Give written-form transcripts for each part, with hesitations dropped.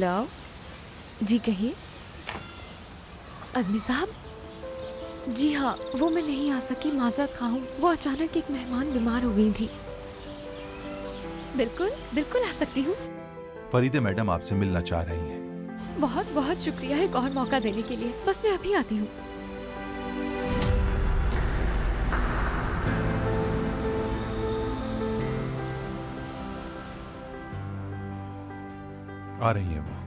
Hello जी, कहिए। अज़मी साहब, जी हाँ, वो मैं नहीं आ सकी, माज़रत खा हूँ। वो अचानक एक मेहमान बीमार हो गई थी। बिल्कुल बिल्कुल आ सकती हूँ। फरीदे मैडम आपसे मिलना चाह रही हैं। बहुत बहुत शुक्रिया एक और मौका देने के लिए। बस मैं अभी आती हूँ। आ रही हैं वो।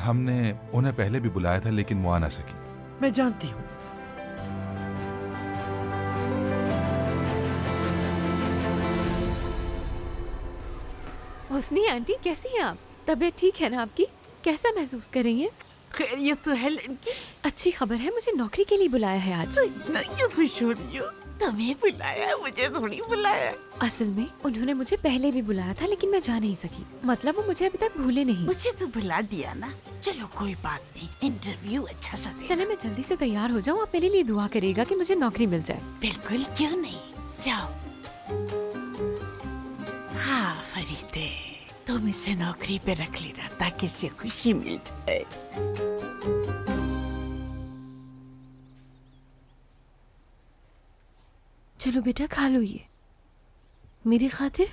हमने उन्हें पहले भी बुलाया था लेकिन वो आ ना सकी। मैं जानती हूँ। हुस्नी आंटी, कैसी हैं आप? तबीयत ठीक है ना आपकी? कैसा महसूस कर रही हैं? खैरियत तो है लड़की। अच्छी खबर है, मुझे नौकरी के लिए बुलाया है आज। इतना क्यों खुश हो रही हो? तुम्हें बुलाया, मुझे थोड़ी बुलाया। असल में उन्होंने मुझे पहले भी बुलाया था लेकिन मैं जा नहीं सकी। मतलब वो मुझे अभी तक भूले नहीं। मुझे तो बुला दिया ना। चलो कोई बात नहीं, इंटरव्यू अच्छा सा देना। चले मैं जल्दी से तैयार हो जाऊँ। आप मेरे लिए दुआ करिएगा कि मुझे नौकरी मिल जाए। बिल्कुल, क्यों नहीं, जाओ। हाँ फरीदे, तुम इसे नौकरी पे रख लेना ताकि इसे खुशी मिल जाए। चलो बेटा, खा लो ये मेरी खातिर।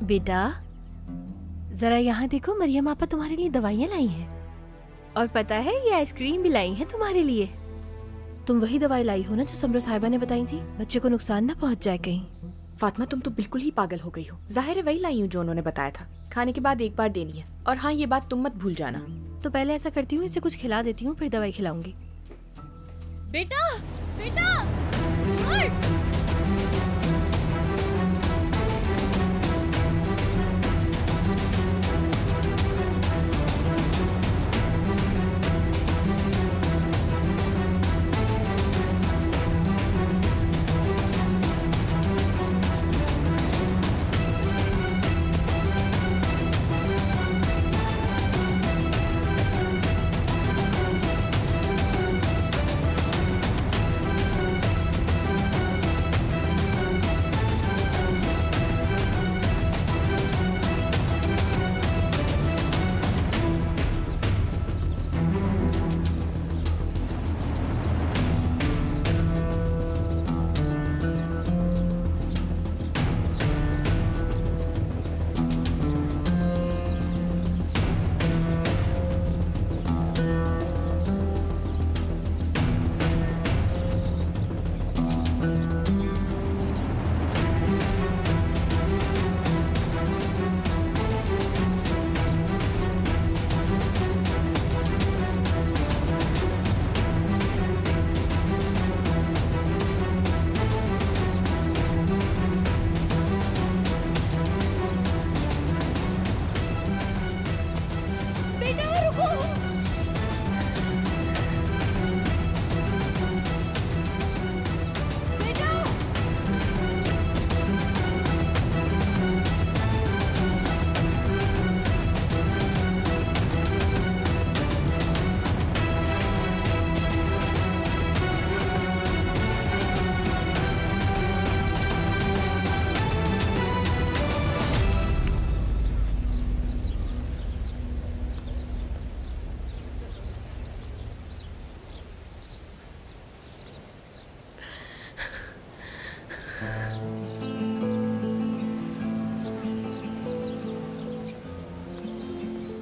बेटा जरा यहाँ देखो, मरियम आपा तुम्हारे लिए दवाइयाँ लाई हैं। और पता है ये आइसक्रीम भी लाई है तुम्हारे लिए। तुम वही दवाई लाई हो ना जो समरो साहिबा ने बताई थी? बच्चे को नुकसान ना पहुँच जाए कहीं। फातिमा, तुम तो बिल्कुल ही पागल हो गई हो। जाहिर है वही लाई हूँ जो उन्होंने बताया था। खाने के बाद एक बार देनी है। और हाँ, ये बात तुम मत भूल जाना। तो पहले ऐसा करती हूँ, इसे कुछ खिला देती हूँ, फिर दवाई खिलाऊंगी। बेटा बेटा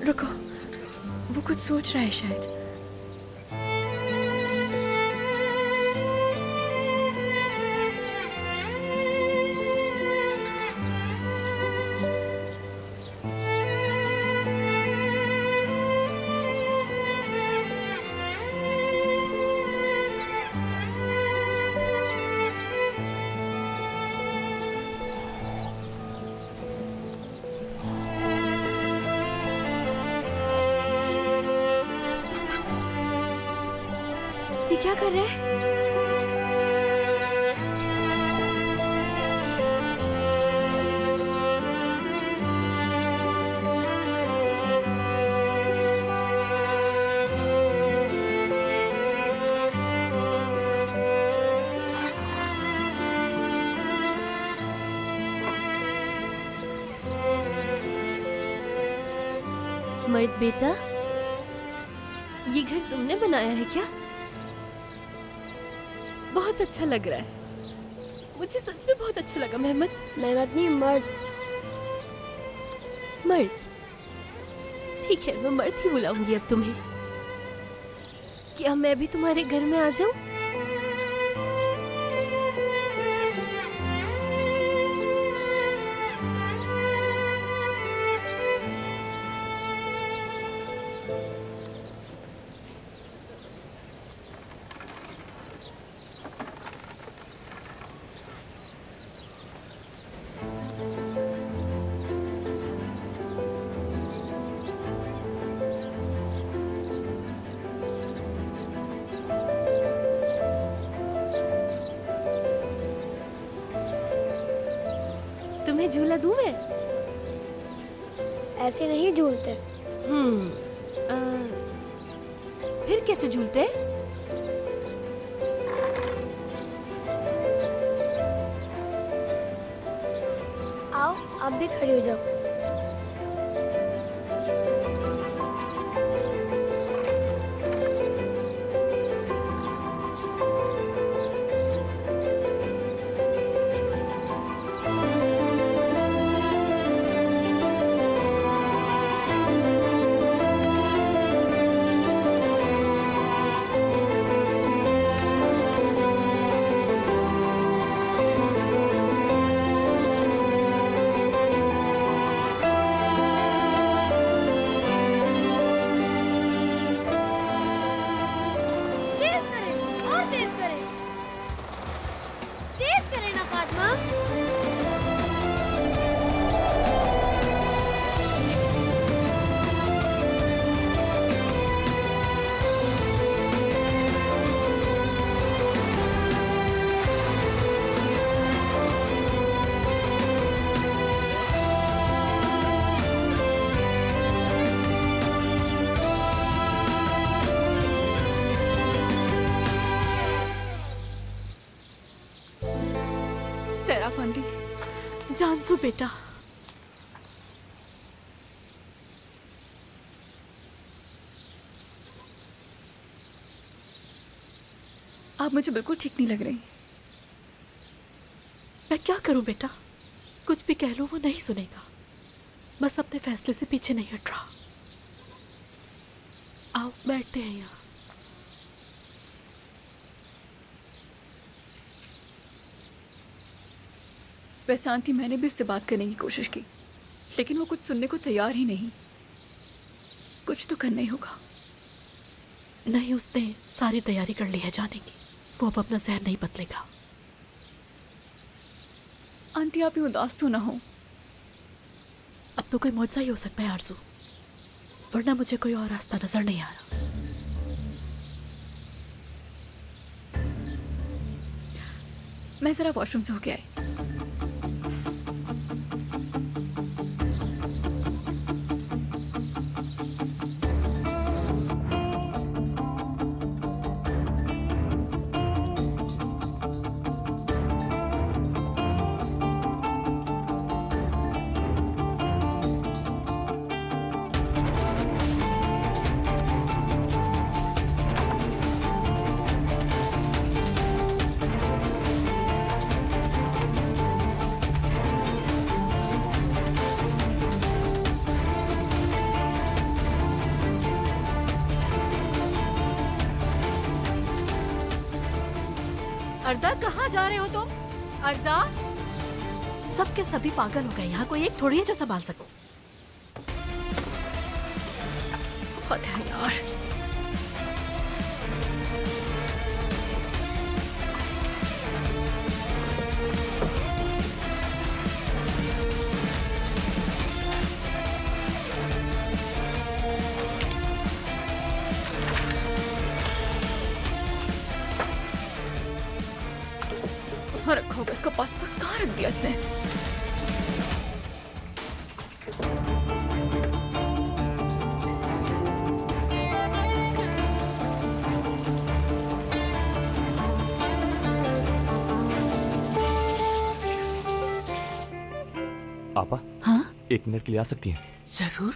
रुको, वो कुछ सोच रहा है शायद। क्या कर रहे हैं? मर्द बेटा, ये घर तुमने बनाया है क्या? बहुत अच्छा लग रहा है। मुझे सच में बहुत अच्छा लगा मेहमद। मेहमद नहीं, मर्द। मर्द? ठीक है, मैं मर्द ही बुलाऊंगी अब तुम्हें। क्या मैं भी तुम्हारे घर में आ जाऊं? तुम्हें झूला दूं मैं? ऐसे नहीं झूलते। फिर कैसे झूलते? आओ, आप भी खड़े हो जाओ। जानसू बेटा, आप मुझे बिल्कुल ठीक नहीं लग रही। मैं क्या करूं बेटा, कुछ भी कह लो वो नहीं सुनेगा। बस अपने फैसले से पीछे नहीं हट रहा। आओ बैठते हैं यहाँ। वैसे आंटी, मैंने भी उससे बात करने की कोशिश की, लेकिन वो कुछ सुनने को तैयार ही नहीं। कुछ तो करना ही होगा। नहीं, उसने सारी तैयारी कर ली है जाने की। वो अब अपना जहन नहीं बदलेगा। आंटी, आप ही उदास तो ना हो। अब तो कोई मौजज़ा ही हो सकता है आरज़ू, वरना मुझे कोई और रास्ता नजर नहीं आ रहा। मैं जरा वॉशरूम से होके आई। अर्दा, कहाँ जा रहे हो तुम? अर्दा, सबके सभी पागल हो गए। यहाँ कोई एक थोड़ी है जो संभाल सको। हद है यार। रखा होगा इसका पासपोर्ट, कहाँ रख दिया इसने? आपा, हाँ 1 मिनट के लिए आ सकती हैं? जरूर।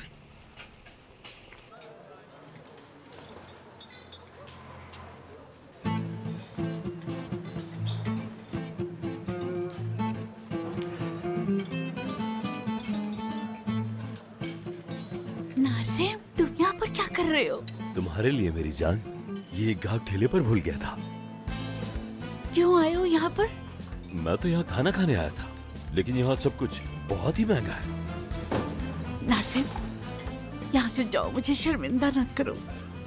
नाजिम, तुम यहाँ पर क्या कर रहे हो? तुम्हारे लिए मेरी जान, ये एक गाहक ठेले पर भूल गया था। क्यों आए हो यहाँ पर? मैं तो यहाँ खाना खाने आया था, लेकिन यहाँ सब कुछ बहुत ही महंगा है। नाजिम, यहाँ से जाओ, मुझे शर्मिंदा न करो।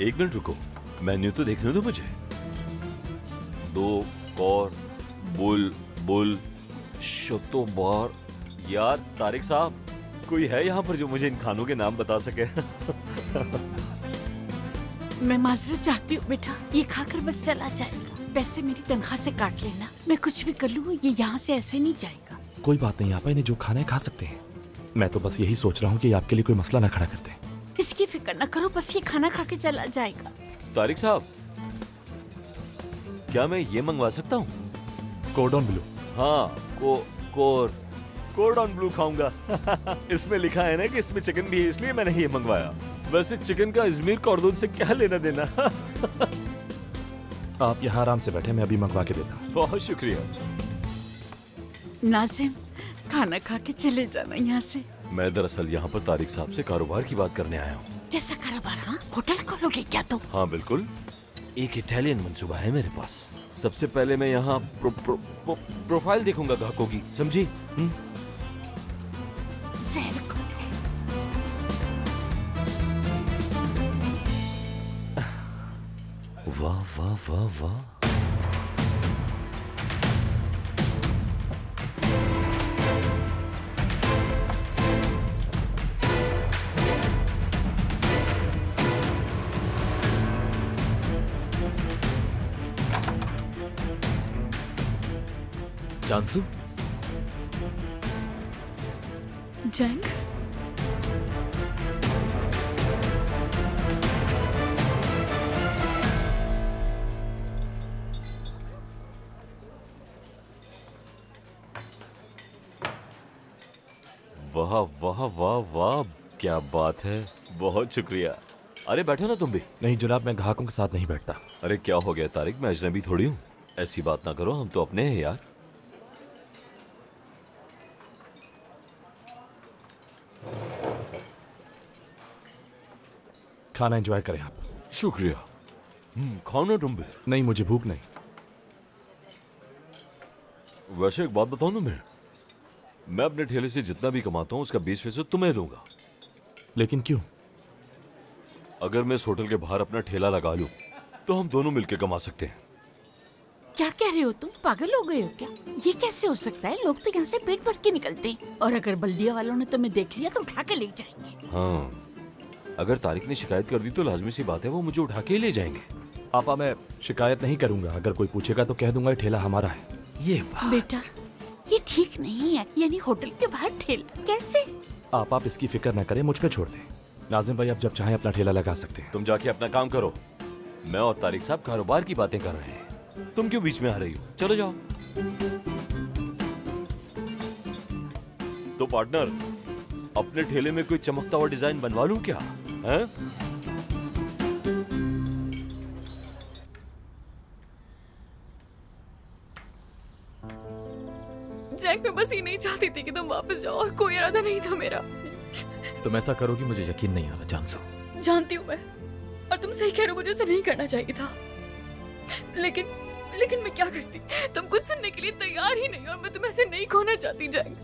1 मिनट रुको, मेन्यू तो देखने दो मुझे। 2 कौर बुल बुल शतोबार। यार तारिक साहब, कोई है यहाँ पर जो मुझे इन खानों के नाम बता सके? मैं माजरत चाहती हूँ बेटा, ये खाकर बस चला जाएगा। पैसे मेरी तनख्वाह से काट लेना, मैं कुछ भी कर लूँ ये यहाँ से ऐसे नहीं जाएगा। कोई बात नहीं आपा, इन्हें जो खाना है खा सकते हैं। मैं तो बस यही सोच रहा हूँ कि आपके लिए कोई मसला ना खड़ा करते। इसकी फिक्र न करो, बस ये खाना खा के चला जाएगा। तारिक साहब, क्या मैं ये मंगवा सकता हूँ? Cordon blue. हाँ, कोर्डन ब्लू खाऊंगा। इसमें लिखा है ना कि इसमें चिकन भी है, इसलिए मैंने ये मंगवाया। वैसे चिकन का इजमीर कॉर्डन से क्या लेना देना? आप यहाँ आराम से बैठे, मैं अभी मंगवा के देता हूँ। बहुत शुक्रिया। नाजिम, खाना खा के चले जाना यहाँ से। मैं दरअसल यहाँ पर तारिक साहब से कारोबार की बात करने आया हूँ। कैसा कारोबार? हाँ, होटल खोलोगे क्या तुम? हाँ बिल्कुल, एक इटालियन मंसूबा है मेरे पास। सबसे पहले मैं यहाँ प्रोफाइल देखूंगा ग्राहकों की, समझी? सैर करो। वाह वाह वाह वाह। जानसू, जैंग, वाह वाह वाह वाह, क्या बात है, बहुत शुक्रिया। अरे बैठो ना तुम भी। नहीं जनाब, मैं ग्राहकों के साथ नहीं बैठता। अरे क्या हो गया तारिक, मैं अजनबी थोड़ी हूँ। ऐसी बात ना करो, हम तो अपने हैं यार। खाना एंजॉय करें आप। शुक्रिया। खाओ ना तुम भी। नहीं, मुझे भूख नहीं। वैसे एक बात बताऊं तुम्हें, मैं अपने ठेले से जितना भी कमाता हूँ उसका 20% तुम्हें दूंगा। लेकिन क्यों? अगर मैं इस होटल के बाहर अपना ठेला लगा लूं तो हम दोनों मिलकर कमा सकते हैं। क्या कह रहे हो तुम? पागल हो गए हो क्या? ये कैसे हो सकता है? लोग तो यहाँ से पेट भर के निकलते हैं, और अगर बल्दिया वालों ने तुम्हें देख लिया तो उठा के ले जाएंगे। हाँ, अगर तारिक ने शिकायत कर दी तो लाजमी सी बात है वो मुझे उठा के ही ले जाएंगे। आपा, मैं शिकायत नहीं करूंगा। अगर कोई पूछेगा तो कह दूंगा ये ठेला हमारा है। ये बात बेटा, ये ठीक नहीं है। यानी होटल के बाहर ठेला कैसे? आप इसकी फिक्र न करें, मुझ पे छोड़ दें। नाजिम भाई, आप जब चाहें अपना ठेला लगा सकते हैं। तुम जाके अपना काम करो, मैं और तारिक साहब कारोबार की बातें कर रहे हैं। तुम क्यों बीच में आ रही हो? चलो जाओ। तो पार्टनर, अपने ठेले में कोई चमकता हुआ डिजाइन बनवा लूं क्या? हैं? जैक, मैं बस ये नहीं चाहती थी कि तुम वापस जाओ, और कोई इरादा नहीं था मेरा। तुम ऐसा करोगी मुझे यकीन नहीं आ रहा जानसू। जानती हूँ मैं, और तुम सही कह रहे हो, मुझे ऐसा नहीं करना चाहिए था। लेकिन मैं क्या करती? तुम कुछ सुनने के लिए तैयार ही नहीं, और मैं तुम्हें ऐसे नहीं खोना चाहती। जैक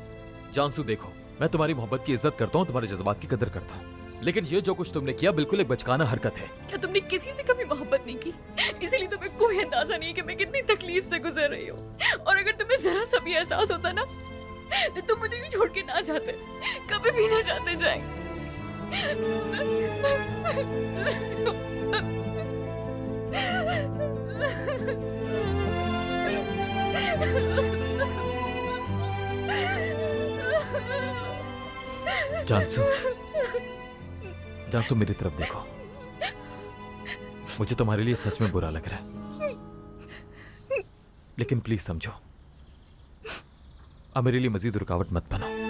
जानसू, देखो, मैं तुम्हारी मोहब्बत की इज्जत करता हूँ, तुम्हारे जज्बात की कदर करता हूँ, लेकिन ये जो कुछ तुमने किया बिल्कुल एक बचकाना हरकत है। क्या तुमने किसी से कभी मोहब्बत नहीं की? इसीलिए तुम्हें कोई अंदाजा नहीं है कि मैं कितनी तकलीफ से गुजर रही हूँ। और अगर तुम्हें जरा सा भी एहसास होता ना, तो तुम मुझे भी छोड़ के ना जाते, कभी भी ना जाते। जैक, जानसू, जानसू मेरी तरफ देखो। मुझे तुम्हारे लिए सच में बुरा लग रहा है, लेकिन प्लीज समझो, अब मेरे लिए मजीद रुकावट मत बनो।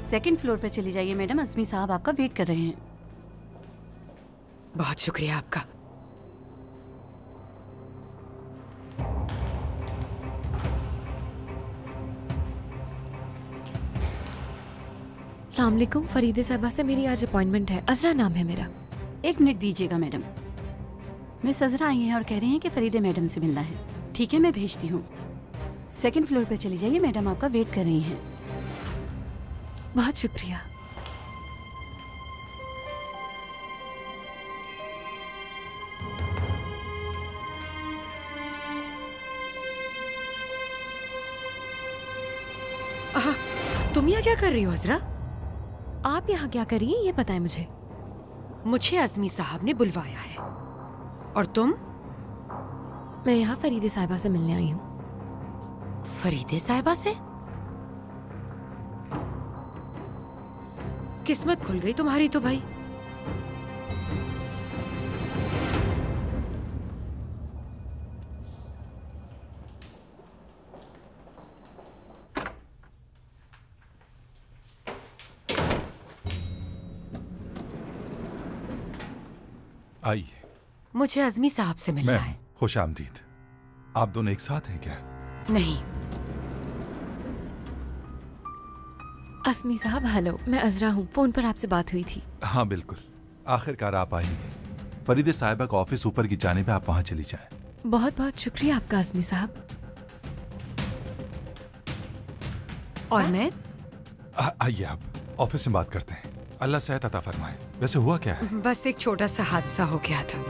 सेकंड फ्लोर पे चली जाइए मैडम, अज़मी साहब आपका वेट कर रहे हैं। बहुत शुक्रिया आपका। अस्सलाम वालेकुम, फरीदे साहबा से मेरी आज अपॉइंटमेंट है। अजरा नाम है मेरा। 1 मिनट दीजिएगा मैडम। मिस अजरा आई हैं और कह रही हैं कि फरीदे मैडम से मिलना है। ठीक है, मैं भेजती हूँ। सेकंड फ्लोर पे चली जाइए, मैडम आपका वेट कर रही हैं। बहुत शुक्रिया। तुम यहाँ क्या कर रही हो अजरा? आप यहाँ क्या कर रही हैं ये बताएं मुझे। मुझे अज़मी साहब ने बुलवाया है। और तुम? मैं यहाँ फरीदे साहिबा से मिलने आई हूँ। फरीदे साहिबा से? किस्मत खुल गई तुम्हारी तो भाई। आइए। मुझे अज़मी साहब से मिलना है। खुश आमदीद। आप दोनों एक साथ हैं क्या? नहीं। अस्मी साहब हेलो, मैं अजरा हूँ। फोन पर आपसे बात हुई थी। हाँ बिल्कुल, आखिरकार आप आएंगे। फरीदे साहिबा का ऑफिस ऊपर की जानिब है, आप वहाँ चली जाएं। बहुत बहुत शुक्रिया आपका अस्मी साहब। और मैं? आइए आप ऑफिस में बात करते हैं। अल्लाह सेहत अता फरमाए। वैसे हुआ क्या है? बस एक छोटा सा हादसा हो गया था।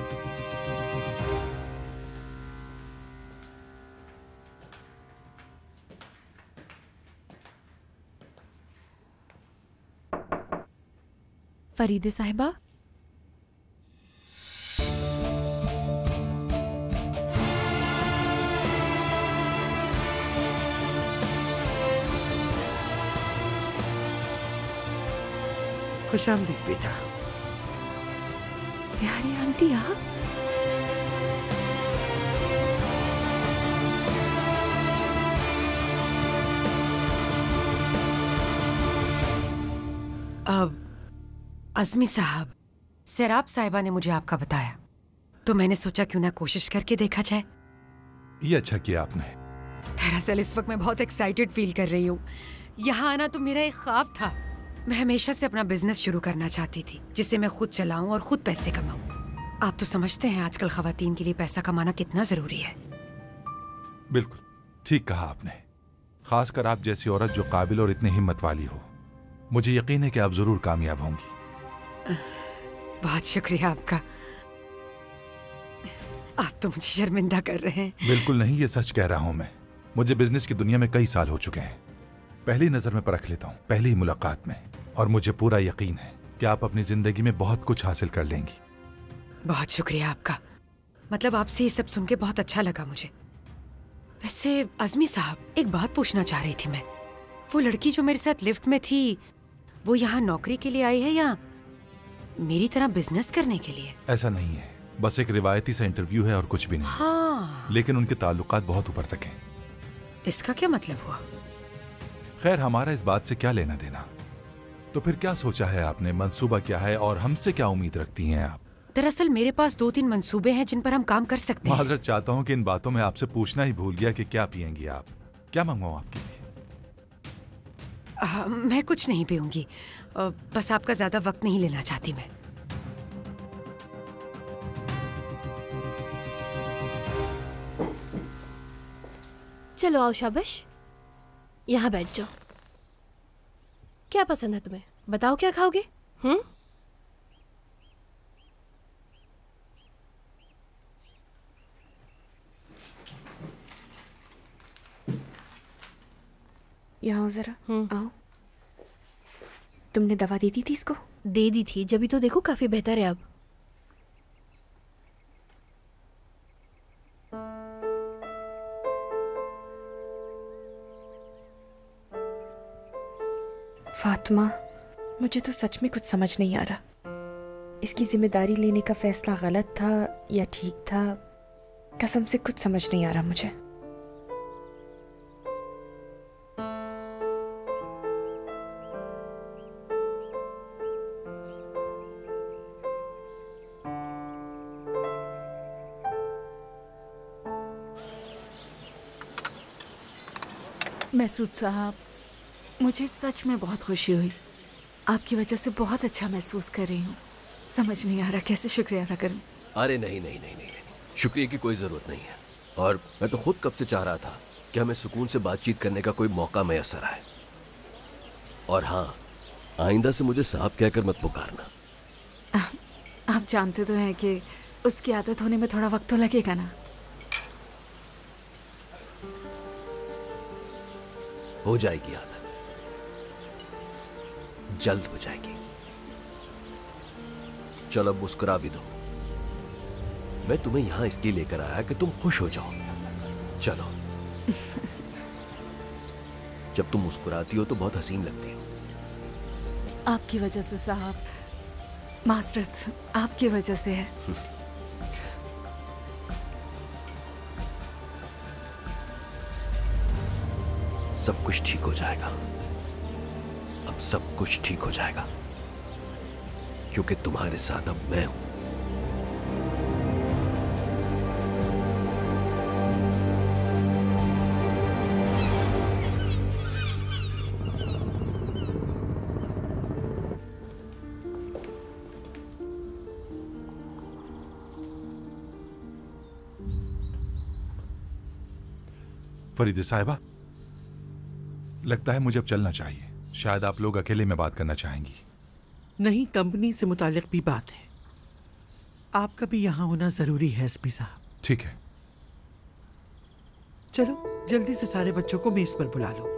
फरीदे साहिबा, खुशामदीद बेटा। प्यारी आंटी आप? अब अज़मी साहब, सैराब साहिबा ने मुझे आपका बताया, तो मैंने सोचा क्यों ना कोशिश करके देखा जाए। ये अच्छा किया आपने। दरअसल इस वक्त मैं बहुत एक्साइटेड फील कर रही हूँ। यहाँ आना तो मेरा एक ख्वाब था। मैं हमेशा से अपना बिजनेस शुरू करना चाहती थी, जिससे मैं खुद चलाऊं और खुद पैसे कमाऊं। आप तो समझते हैं आजकल खवातीन के लिए पैसा कमाना कितना जरूरी है। बिल्कुल ठीक कहा आपने, खासकर आप जैसी औरत जो काबिल और इतनी हिम्मत वाली हो। मुझे यकीन है कि आप जरूर कामयाब होंगी। बहुत शुक्रिया आपका। आप तो मुझे शर्मिंदा कर रहे हैं। बिल्कुल नहीं, ये सच कह रहा हूं मैं। मुझे बिजनेस की दुनिया में कई साल हो चुके हैं। पहली नजर में परख लेता हूँ, पहली ही मुलाकात में, और मुझे पूरा यकीन है कि आप अपनी जिंदगी में बहुत कुछ हासिल कर लेंगी। बहुत शुक्रिया आपका। मतलब आपसे ये सब सुन के बहुत अच्छा लगा मुझे। वैसे अज़मी साहब, एक बात पूछना चाह रही थी मैं। वो लड़की जो मेरे साथ लिफ्ट में थी, वो यहाँ नौकरी के लिए आई है या मेरी तरह बिजनेस करने के लिए? ऐसा नहीं है, बस एक रिवायती सा इंटरव्यू है और कुछ भी नहीं। हाँ। लेकिन उनके ताल्लुकात बहुत ऊपर तक हैं। इसका क्या मतलब हुआ? खैर, हमारा इस बात से क्या लेना देना। तो फिर क्या सोचा है आपने? मंसूबा क्या है और हमसे क्या उम्मीद रखती हैं आप? दरअसल मेरे पास 2-3 मंसूबे हैं जिन पर हम काम कर सकते हैं। माजरत चाहता हूँ कि इन बातों में आपसे पूछना ही भूल गया कि क्या पियेंगी आप। क्या मंगवाऊं आपके लिए? मैं कुछ नहीं पीऊंगी, बस आपका ज्यादा वक्त नहीं लेना चाहती मैं। चलो आओ शाबाश, यहाँ बैठ जाओ। क्या पसंद है तुम्हें? बताओ क्या खाओगे? यहाँ आओ जरा, आओ। तुमने दवा दे दी थी इसको? दे दी थी, जब भी तो देखो काफी बेहतर है अब। फातिमा, मुझे तो सच में कुछ समझ नहीं आ रहा। इसकी जिम्मेदारी लेने का फैसला गलत था या ठीक था, कसम से कुछ समझ नहीं आ रहा मुझे। महसूद साहब, मुझे सच में बहुत खुशी हुई। आपकी वजह से बहुत अच्छा महसूस कर रही हूँ। समझ नहीं आ रहा कैसे शुक्रिया अदा करूँ। अरे नहीं नहीं नहीं नहीं, नहीं। शुक्रिया की कोई ज़रूरत नहीं है। और मैं तो खुद कब से चाह रहा था कि हमें सुकून से बातचीत करने का कोई मौका मैसर आए। और हाँ, आइंदा से मुझे साहब कहकर मत पुकारना। आप जानते तो हैं कि उसकी आदत होने में थोड़ा वक्त तो लगेगा ना। हो जाएगी आदत, जल्द हो जाएगी। चलो अब मुस्कुरा भी दो। मैं तुम्हें यहां इसलिए लेकर आया कि तुम खुश हो जाओ। चलो। जब तुम मुस्कुराती हो तो बहुत हसीन लगती हो। आपकी वजह से साहब, माजरत आपकी वजह से है। सब कुछ ठीक हो जाएगा। अब सब कुछ ठीक हो जाएगा, क्योंकि तुम्हारे साथ अब मैं हूं। फरीदे साहिबा, लगता है मुझे अब चलना चाहिए। शायद आप लोग अकेले में बात करना चाहेंगी। नहीं, कंपनी से मुताल्लिक भी बात है। आपका भी यहाँ होना जरूरी है एसपी साहब। ठीक है। चलो जल्दी से सारे बच्चों को मेज पर बुला लो।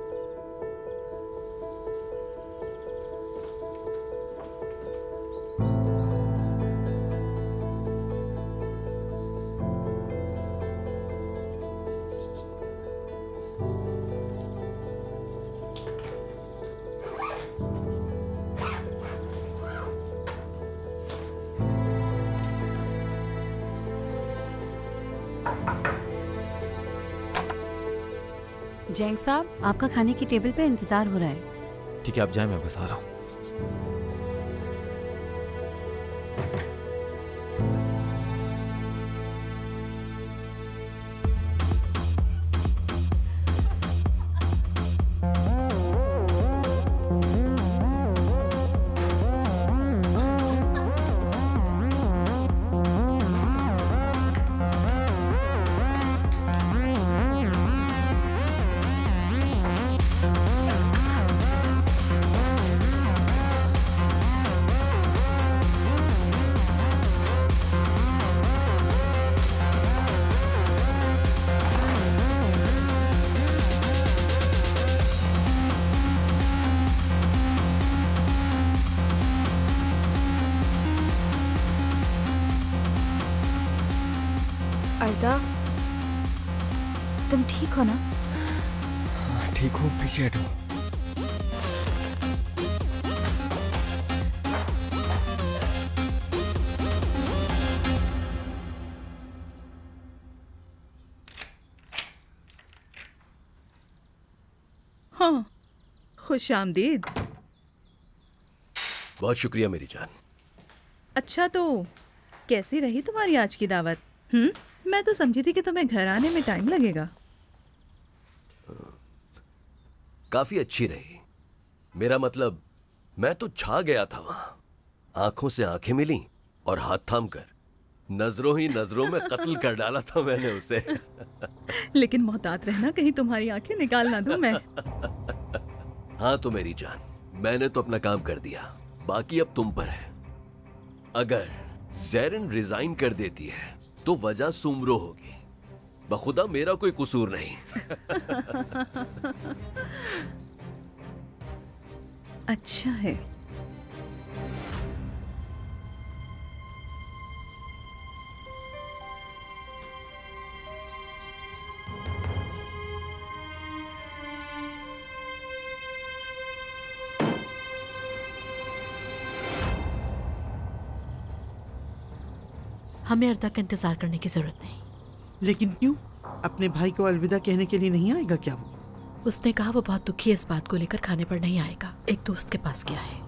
जैंग साहब, आपका खाने की टेबल पे इंतजार हो रहा है। ठीक है, आप जाए, मैं बस आ रहा हूँ। अर्दा, तुम ठीक हो ना? हाँ ठीक हूँ, पीछे हटो। हाँ, खुश आमदीद। बहुत शुक्रिया मेरी जान। अच्छा, तो कैसी रही तुम्हारी आज की दावत? मैं तो समझी थी कि तुम्हें घर आने में टाइम लगेगा। काफी अच्छी रही। मेरा मतलब, मैं तो छा गया था वहां। आंखों से आंखें मिली और हाथ थाम कर नजरों ही नजरों में कत्ल कर डाला था मैंने उसे। लेकिन मोहतात रहना, कहीं तुम्हारी आंखें निकाल ना दूं मैं। हाँ तो मेरी जान, मैंने तो अपना काम कर दिया, बाकी अब तुम पर है। अगर ज़ैरिन रिजाइन कर देती है तो वजह सुमरो होगी। बखुदा मेरा कोई कसूर नहीं। अच्छा है। हमें अर्दा का इंतजार करने की जरूरत नहीं। लेकिन क्यों? अपने भाई को अलविदा कहने के लिए नहीं आएगा क्या वो? उसने कहा वो बहुत दुखी है इस बात को लेकर, खाने पर नहीं आएगा। एक दोस्त के पास गया है।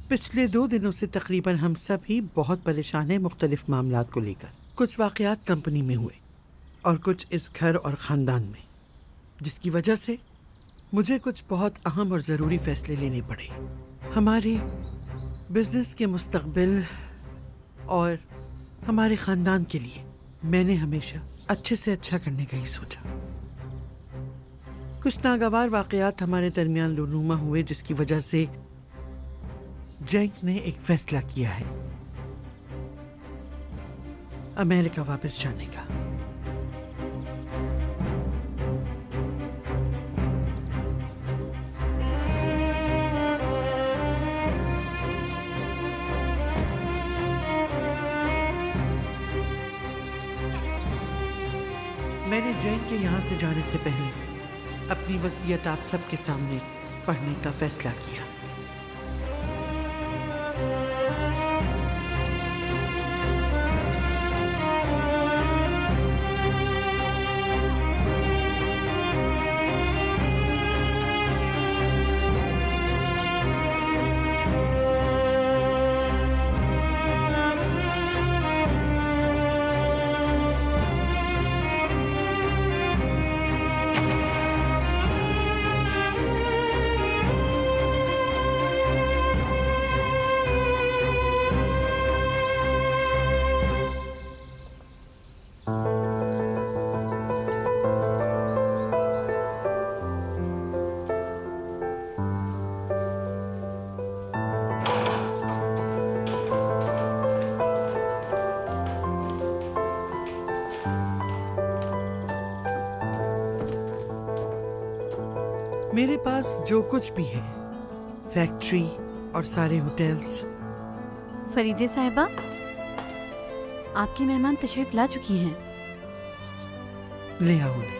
पिछले 2 दिनों से तकरीबन हम सब ही बहुत परेशान हैं मुख्तलिफ मामलात को लेकर। कुछ वाक़यात कंपनी में हुए और कुछ इस घर और ख़ानदान में, जिसकी वजह से मुझे कुछ बहुत अहम और ज़रूरी फ़ैसले लेने पड़े। हमारे बिज़नेस के मुस्तक़बिल और हमारे ख़ानदान के लिए मैंने हमेशा अच्छे से अच्छा करने का ही सोचा। कुछ नागवार वाक़यात हमारे दरमियान रूनुमा हुए, जिसकी वजह से जैक ने एक फ़ैसला किया है अमेरिका वापस जाने का। मैंने जैन के यहाँ से जाने से पहले अपनी वसीयत आप सबके सामने पढ़ने का फैसला किया। मेरे पास जो कुछ भी है, फैक्ट्री और सारे होटल्स। फरीदे साहिबा, आपकी मेहमान तशरीफ ला चुकी हैं। ले आओ उन्हें।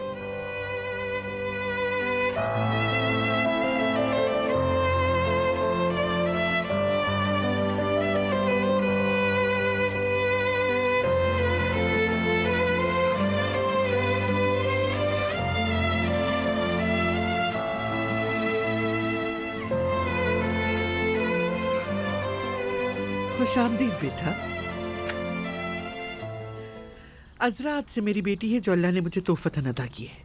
खुशामदीद बेटा। अजरा आज से मेरी बेटी है जो अल्लाह ने मुझे तोहफतन अता की है।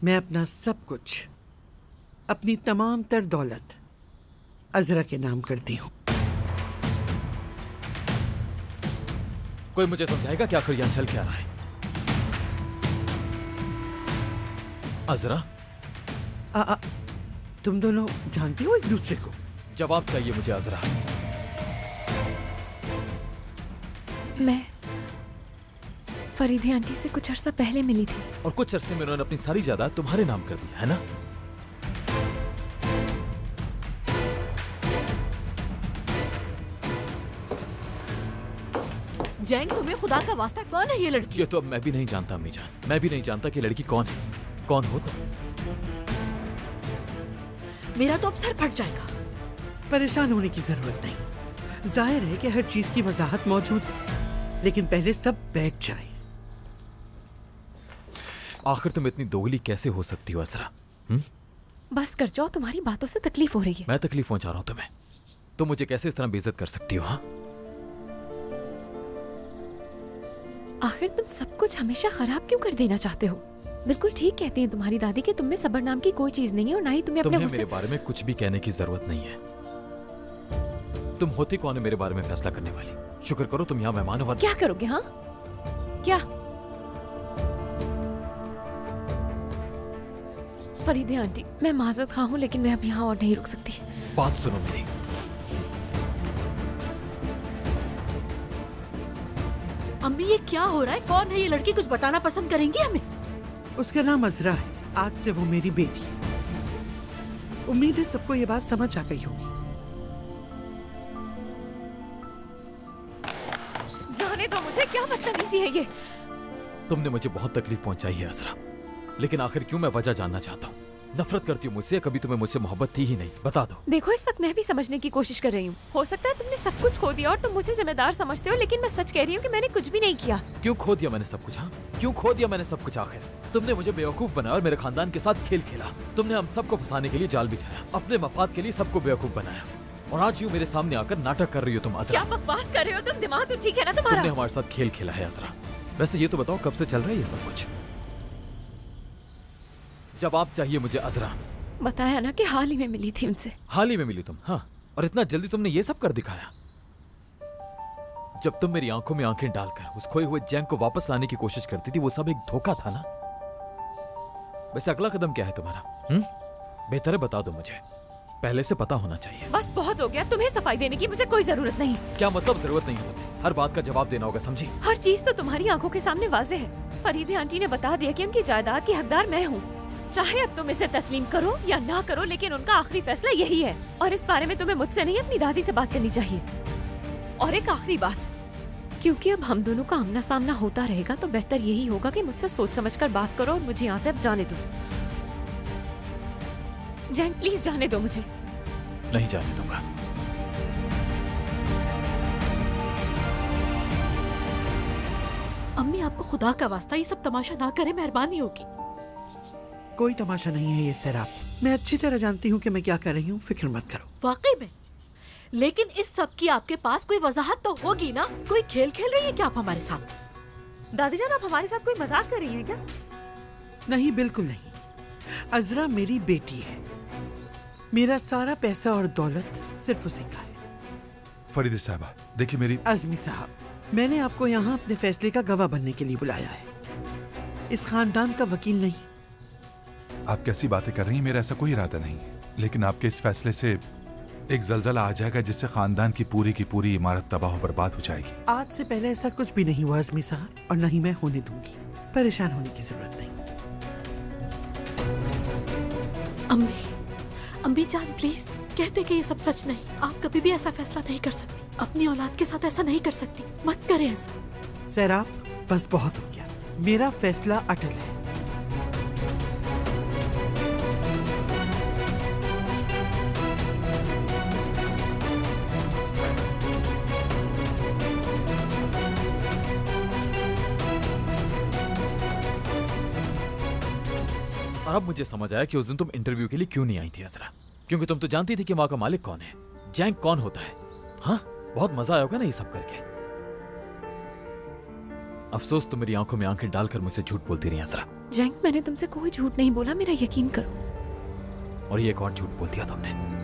मैं अपना सब कुछ, अपनी तमाम तर दौलत अजरा के नाम करती हूँ। कोई मुझे समझाएगा क्या आखिर यहाँ चल क्या रहा है? अजरा, तुम दोनों जानते हो एक दूसरे को? जवाब चाहिए मुझे अजरा। मैं फरीदी आंटी से कुछ अरसा पहले मिली थी और कुछ अरसे में उन्होंने अपनी सारी जायदाद तुम्हारे नाम कर दी है ना? जैंग, तुम्हें खुदा का वास्ता कौन है ये लड़की? ये तो अब मैं भी नहीं जानता अम्मी जान। मैं भी नहीं जानता कि लड़की कौन है। कौन हो तुम? मेरा तो अब सर फट जाएगा। परेशान होने की जरूरत नहीं। जाहिर है कि हर चीज की वजाहत मौजूद है, लेकिन पहले सब बैठ जाए। आखिर तुम इतनी दोगली कैसे हो सकती हो अजरा? बस कर जाओ, तुम्हारी बातों से तकलीफ हो रही है। मैं तकलीफ पहुंचा रहा हूं तुम्हें? तुम मुझे कैसे इस तरह बेइज्जत कर सकती हो? हाँ, आखिर तुम सब कुछ हमेशा खराब क्यों कर देना चाहते हो? बिल्कुल ठीक कहती हैं तुम्हारी दादी कि तुम में सब्र नाम की कोई चीज नहीं है और ना ही तुम्हें अपने मेरे बारे में कुछ भी कहने की जरूरत नहीं है। तुम होती कौन है मेरे बारे में फैसला करने वाली? शुक्र करो तुम यहाँ मेहमान हो। क्या करोगे? हाँ, क्या? फरीदे आंटी, मैं माजरत खा हूँ लेकिन मैं अब यहाँ और नहीं रुक सकती। बात सुनो मेरी। अम्मी ये क्या हो रहा है? कौन है ये लड़की? कुछ बताना पसंद करेंगी हमें? उसका नाम अजरा है। आज से वो मेरी बेटी है। उम्मीद है सबको ये बात समझ आ गई होगी। जाने दो मुझे, क्या बदतमीजी है ये? तुमने मुझे बहुत तकलीफ पहुंचाई है अजरा, लेकिन आखिर क्यों मैं वजह जानना चाहता हूँ। नफरत करती हूँ मुझसे, कभी तुम्हें मुझसे मोहब्बत थी ही नहीं, बता दो। देखो इस वक्त मैं भी समझने की कोशिश कर रही हूँ। हो सकता है तुमने सब कुछ खो दिया और तुम मुझे जिम्मेदार समझते हो, लेकिन मैं सच कह रही हूँ कि मैंने कुछ भी नहीं किया। क्यों खो दिया मैंने सब कुछ? हाँ, क्यों खो दिया मैंने सब कुछ? आखिर तुमने मुझे बेवकूफ बनाया और मेरे खानदान के साथ खेल खेला। तुमने हम सबको फंसाने के लिए जाल बिछाया, अपने मफाद के लिए सबको बेवकूफ बनाया, और आज यूँ मेरे सामने आकर नाटक कर रही हो तुम अजरा। क्या बकवास कर रहे हो तुम? दिमाग तो ठीक है ना तुम्हारा? तुमने हमारे साथ खेल खेला है अजरा। वैसे ये तो बताओ कब से चल रहा है ये सब कुछ? जवाब चाहिए मुझे अजरा। बताया ना कि हाल ही में मिली थी उनसे। हाल ही में मिली तुम? हाँ, और इतना जल्दी तुमने ये सब कर दिखाया। जब तुम मेरी आंखों में आंखें डालकर उस खोए हुए जैंग को वापस लाने की कोशिश करती थी, वो सब एक धोखा था ना? वैसे अगला कदम क्या है तुम्हारा? बेहतर है बता दो मुझे, पहले से पता होना चाहिए। बस बहुत हो गया, तुम्हें सफाई देने की मुझे कोई जरूरत नहीं। क्या मतलब जरूरत नहीं है तुम्हें? हर बात का जवाब देना होगा, समझी? हर चीज तो तुम्हारी आंखों के सामने वाजे है। फरीदे आंटी ने बता दिया कि उनकी जायदाद की हकदार मैं हूँ। चाहे अब तुम इसे तस्लीम करो या ना करो, लेकिन उनका आखिरी फैसला यही है, और इस बारे में तुम्हें मुझसे नहीं अपनी दादी से बात करनी चाहिए। और एक आखिरी बात, क्योंकि अब हम दोनों का आमना सामना होता रहेगा, तो बेहतर यही होगा कि मुझसे सोच समझकर बात करो और मुझे यहाँ से अब जाने दो। जैंग प्लीज जाने दो मुझे। नहीं जाने दूंगा। अम्मी आपको खुदा का वास्ता ये सब तमाशा ना करे, मेहरबानी होगी। कोई तमाशा नहीं है ये सैराब। मैं अच्छी तरह जानती हूँ कि मैं क्या कर रही हूँ, फिक्र मत करो। वाकई में? लेकिन इस सब की आपके पास कोई वजाहत तो होगी ना? कोई खेल खेल रही है क्या आप हमारे साथ? दादी जान, आप हमारे साथ कोई मजाक कर रही हैं क्या? नहीं, बिल्कुल नहीं। अजरा मेरी बेटी है। मेरा सारा पैसा और दौलत सिर्फ उसी का है। फरीदा साहबा देखिए मेरी। आजमी साहब, मैंने आपको यहाँ अपने फैसले का गवाह बनने के लिए बुलाया है, इस खानदान का वकील नहीं। आप कैसी बातें कर रही हैं? मेरा ऐसा कोई इरादा नहीं है, लेकिन आपके इस फैसले से एक जलजला आ जाएगा जिससे खानदान की पूरी इमारत तबाह और बर्बाद हो जाएगी। आज से पहले ऐसा कुछ भी नहीं हुआ आजमी साहब, और न ही मैं होने दूंगी। परेशान होने की जरूरत नहीं। अम्मी जान प्लीज, कहते कि ये सब सच नहीं। आप कभी भी ऐसा फैसला नहीं कर सकती, अपनी औलाद के साथ ऐसा नहीं कर सकती। मत करें ऐसा। सैराब, बस बहुत हो गया। मेरा फैसला अटल है। और अब मुझे समझ आया कि उस दिन तुम इंटरव्यू के लिए क्यों नहीं आई थी अजरा, क्योंकि तुम तो जानती थी कि वहां का मालिक कौन है, जैंग कौन होता है। हाँ, बहुत मजा आया होगा ना ये सब करके। अफसोस तुम मेरी आंखों में आंखें डालकर मुझसे झूठ बोलती रही अजरा। जैंग, मैंने तुमसे कोई झूठ नहीं बोला, मेरा यकीन करो। और ये कौन झूठ बोल दिया तुमने?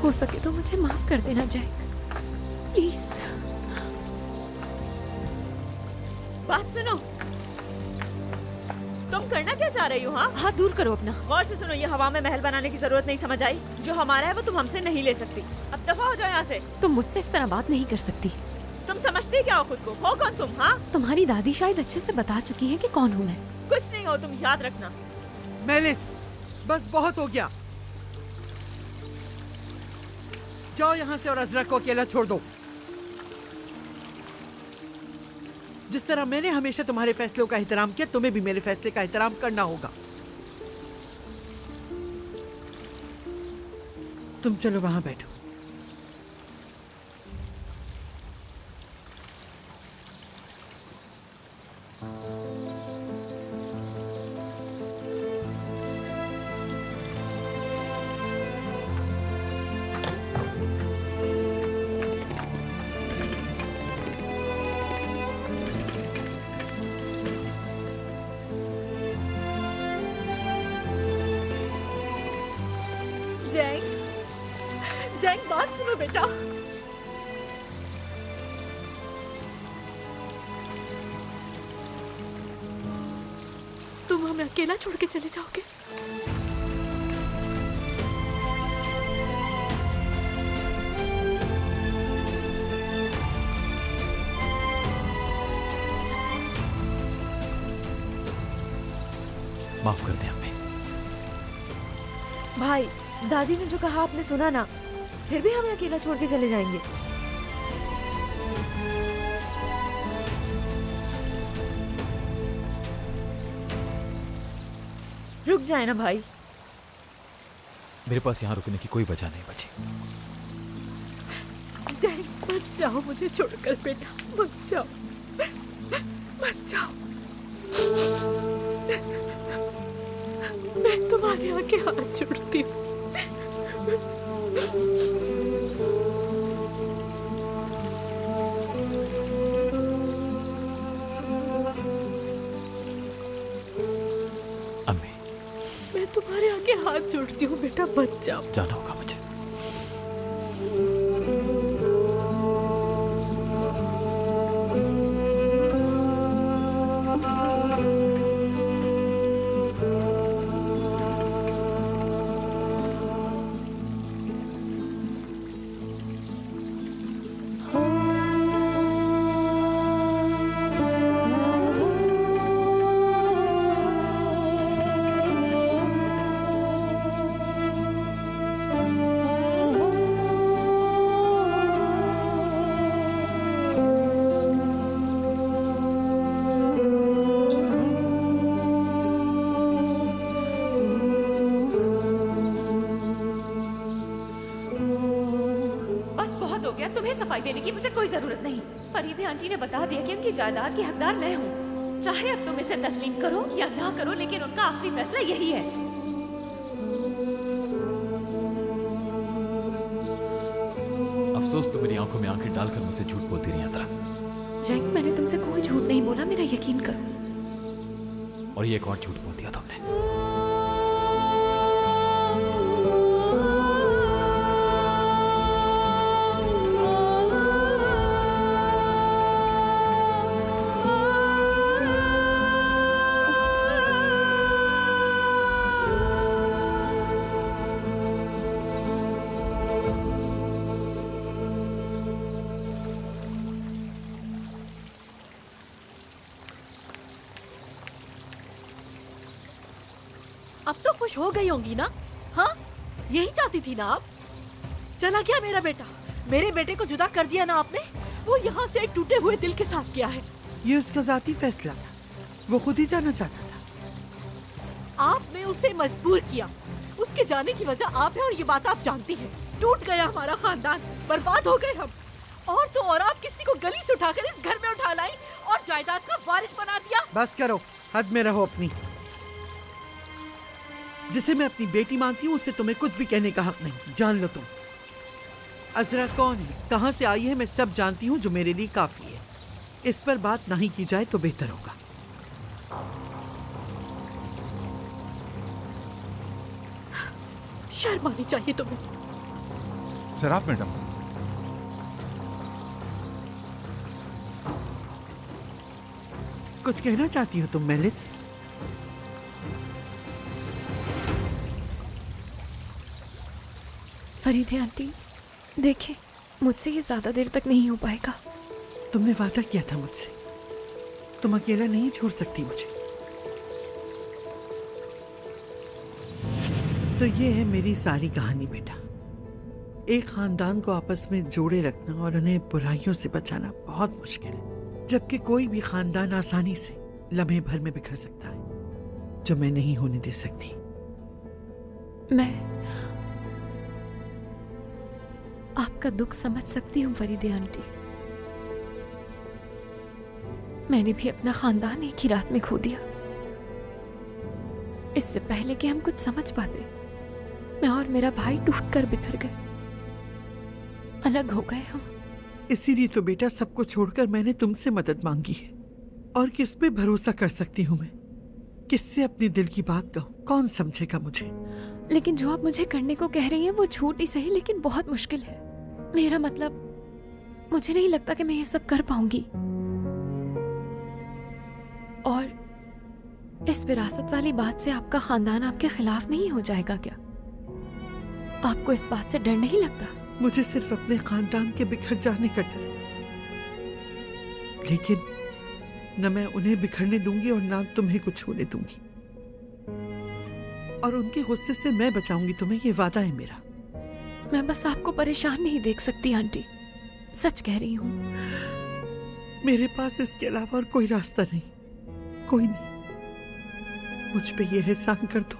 हो सके तो मुझे माफ कर देना जैंग, प्लीज। बात सुनो, तुम करना क्या चाह रही हो? हाँ, हाथ दूर करो अपना। गौर से सुनो, ये हवा में महल बनाने की जरूरत नहीं, समझ आई? जो हमारा है वो तुम हमसे नहीं ले सकती। अब दफा हो जाओ यहाँ से। तुम मुझसे इस तरह बात नहीं कर सकती। तुम समझती क्या हो खुद को? हो कौन तुम? हाँ, तुम्हारी दादी शायद अच्छे से बता चुकी है कि कौन हूँ मैं। कुछ नहीं हो तुम, याद रखना। मेलिस, बस बहुत हो गया। जाओ यहाँ से और अजरा को अकेला छोड़ दो। जिस तरह मैंने हमेशा तुम्हारे फैसलों का एहतराम किया, तुम्हें भी मेरे फैसले का एहतराम करना होगा। तुम चलो वहां बैठो। जैंग बात सुनो बेटा। तुम हमें अकेला छोड़ के चले जाओगे? माफ कर दे अम्मी। भाई, दादी ने जो कहा आपने सुना ना, फिर भी हमें अकेला छोड़ के चले जाएंगे? रुक जाए ना भाई। मेरे पास यहाँ रुकने की कोई वजह नहीं बची। जैंग मत जाओ मुझे छोड़कर बेटा, मत जाओ, मत जाओ। मैं तुम्हारे आगे हाथ जोड़ती हूँ। अम्मी, मैं तुम्हारे आगे हाथ जोड़ती हूँ बेटा, मत जाओ। जाना होगा मुझे। तुम्हें सफाई देने की मुझे कोई जरूरत नहीं। फरीदे आंटी ने बता दिया कि उनकी जायदाद की हकदार मैं हूँ। चाहे अब तुम इसे तस्लीम करो या ना करो, लेकिन उनका आखिरी फैसला यही है। अफसोस तो मेरी आंखों में आंखें डालकर मुझसे झूठ बोलती रही असरा। जैंग, मैंने तुमसे कोई झूठ नहीं बोला, मेरा यकीन करो। और ये एक और झूठ बोल दिया तुमने। अब तो खुश हो गई होंगी ना? हाँ, यही चाहती थी ना आप? चला गया मेरा बेटा। मेरे बेटे को जुदा कर दिया ना आपने। वो यहाँ से एक टूटे हुए दिल के साथ गया है। ये उसका जाती फैसला था, वो खुद ही जाना चाहता था। आपने उसे मजबूर किया। उसके जाने की वजह आप है और ये बात आप जानती हैं। टूट गया हमारा खानदान, बर्बाद हो गए हम। और तो और आप किसी को गली से उठाकर इस घर में उठा लाई और जायदाद का वारिस बना दिया। बस करो, हद में रहो अपनी। जिसे मैं अपनी बेटी मानती हूँ, उससे तुम्हें कुछ भी कहने का हक नहीं। जान लो तुम अजरा कौन है, कहाँ से आई है, मैं सब जानती हूँ, जो मेरे लिए काफी है। इस पर बात नहीं की जाए तो बेहतर होगा। शर्म आनी चाहिए तुम्हें। सराफ मैडम, कुछ कहना चाहती हो तुम मेलिस? फरीदे आंटी, देखें, मुझसे ये ज्यादा देर तक नहीं हो पाएगा। तुमने वादा किया था मुझसे, तुम अकेला नहीं छोड़ सकती मुझे। तो ये है मेरी सारी कहानी बेटा। एक खानदान को आपस में जोड़े रखना और उन्हें बुराइयों से बचाना बहुत मुश्किल है, जबकि कोई भी खानदान आसानी से लम्हे भर में बिखर सकता है, जो मैं नहीं होने दे सकती। मैं आपका दुख समझ सकती हूँ फरीदे आंटी। मैंने भी अपना खानदान एक ही रात में खो दिया। इससे पहले कि हम कुछ समझ पाते, मैं और मेरा भाई टूटकर बिखर गए, अलग हो गए हम। इसीलिए तो बेटा सब कुछ छोड़कर मैंने तुमसे मदद मांगी है। और किस पे भरोसा कर सकती हूँ मैं? किससे अपनी दिल की बात कहूँ? कौन समझेगा मुझे? लेकिन जो आप मुझे करने को कह रही हैं वो झूठ ही सही लेकिन बहुत मुश्किल है। मेरा मतलब, मुझे नहीं लगता कि मैं ये सब कर पाऊंगी। और इस विरासत वाली बात से आपका खानदान आपके खिलाफ नहीं हो जाएगा क्या? आपको इस बात से डर नहीं लगता? मुझे सिर्फ अपने खानदान के बिखर जाने का डर, लेकिन न मैं उन्हें बिखरने दूंगी और ना तुम्हें कुछ होने दूंगी। और उनके गुस्से से मैं बचाऊंगी तुम्हें, ये वादा है मेरा। मैं बस आपको परेशान नहीं देख सकती आंटी, सच कह रही हूँ। मेरे पास इसके अलावा और कोई रास्ता नहीं, कोई नहीं। मुझ पे ये एहसान कर दो